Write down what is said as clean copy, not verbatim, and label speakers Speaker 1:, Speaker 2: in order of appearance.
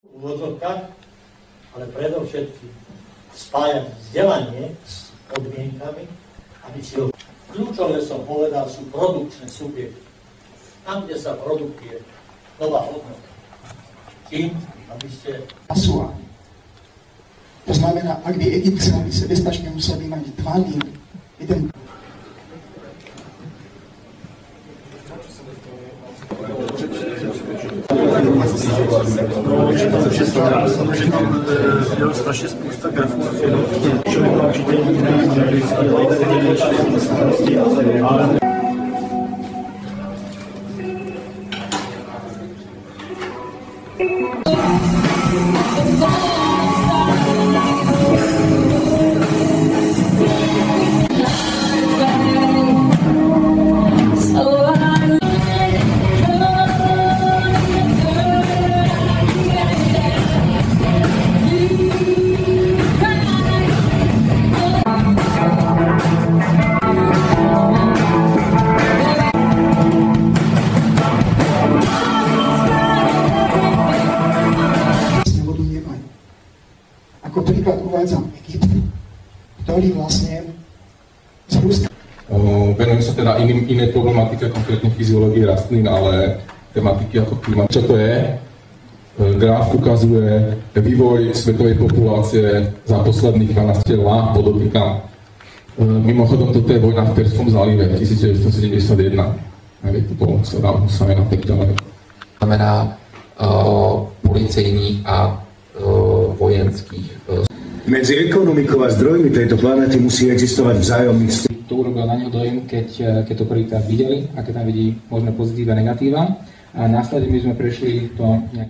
Speaker 1: v úvodzovkách, ale predovšetkým spájať vzdelanie s podmienkami, aby si ho... Kľúčové som povedal, sú produkčné subjekty. Tam, kde sa produkuje nová hodnota. Tým, aby ste...
Speaker 2: Pasování. To znamená, ak by Egypt chcel byť sebestačný, musel by mať dva Níly. Jeden...
Speaker 3: Strašně spousta grafů.
Speaker 2: Ako príklad uvádzam Egypt, ktorý vlastne z Ruska...
Speaker 4: Venujem sa teda inej problematike, konkrétne fyziológie rastlín, ale tematiky ako klima. Čo to je? Graf ukazuje vývoj svetovej populácie za posledných 12 let, podotýkam. Mimochodom, toto je vojna v Perskom zálive 1971. To bolo Saddam Hussein a tak ďalej.
Speaker 5: Znamená policejních a vojenských.
Speaker 6: Medzi ekonomikou a zdrojmi tejto planéty musí existovať vzájomný vzťah.
Speaker 7: To urobilo na neho dojem, keď to prvýkrát videli, aké tam vidí možno pozitíva, negatíva. A následne my sme prešli to nejaké